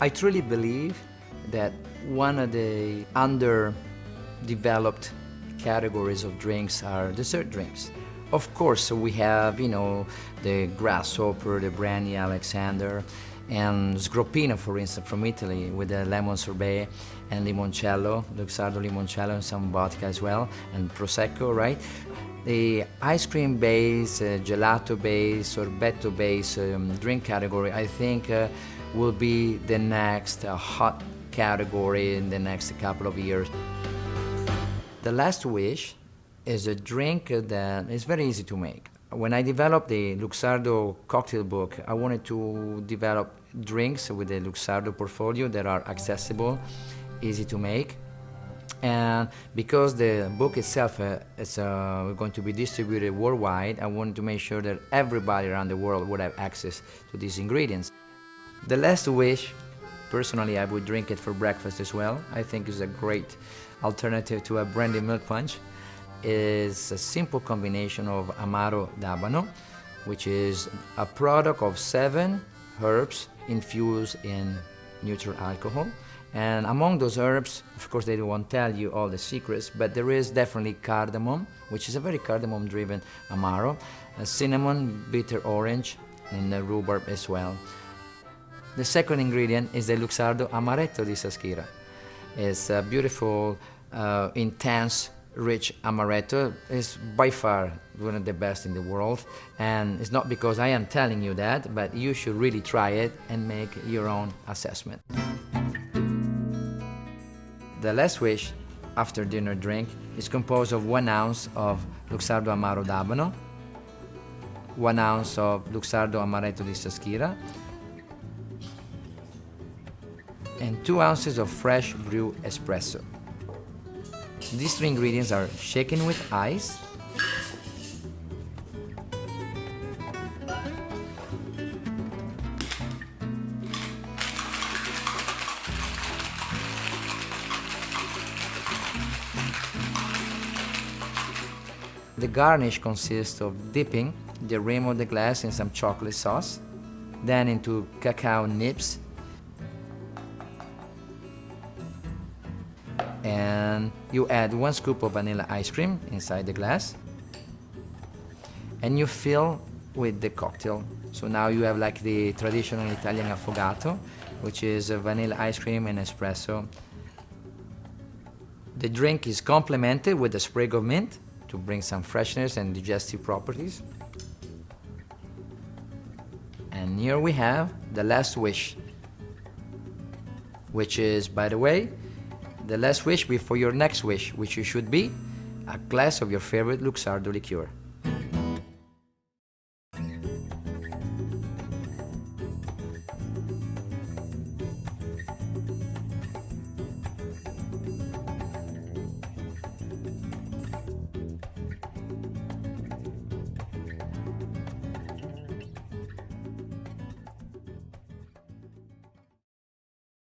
I truly believe that one of the underdeveloped categories of drinks are dessert drinks. Of course, we have, the grasshopper, the brandy Alexander, and sgroppino, for instance, from Italy, with the lemon sorbet and limoncello, Luxardo limoncello, and some vodka as well, and prosecco, right? The ice cream base, gelato base, sorbetto base drink category, I think will be the next hot category in the next couple of years. The last wish is a drink that is very easy to make. When I developed the Luxardo cocktail book, I wanted to develop drinks with the Luxardo portfolio that are accessible, easy to make. And because the book itself is going to be distributed worldwide, I wanted to make sure that everybody around the world would have access to these ingredients. The last wish, personally, I would drink it for breakfast as well. I think it's a great alternative to a brandy milk punch. Is a simple combination of Amaro d'Abano, which is a product of 7 herbs infused in neutral alcohol. And among those herbs, of course, they won't tell you all the secrets, but there is definitely cardamom, which is a very cardamom-driven Amaro, cinnamon, bitter orange, and rhubarb as well. The second ingredient is the Luxardo Amaretto di Saschira. It's a beautiful, intense, rich Amaretto. Is by far one of the best in the world, and it's not because I am telling you that, but you should really try it and make your own assessment. The last wish after dinner drink is composed of 1 ounce of Luxardo Amaro d'Abano, 1 ounce of Luxardo Amaretto di Saschira, and 2 ounces of fresh brew espresso. These 3 ingredients are shaken with ice, the garnish consists of dipping the rim of the glass in some chocolate sauce, then into cacao nibs, and you add 1 scoop of vanilla ice cream inside the glass, and you fill with the cocktail. So now you have like the traditional Italian affogato, which is vanilla ice cream and espresso. The drink is complemented with a sprig of mint to bring some freshness and digestive properties. And here we have the last wish, which is, by the way, the last wish before your next wish, which should be a glass of your favorite Luxardo liqueur.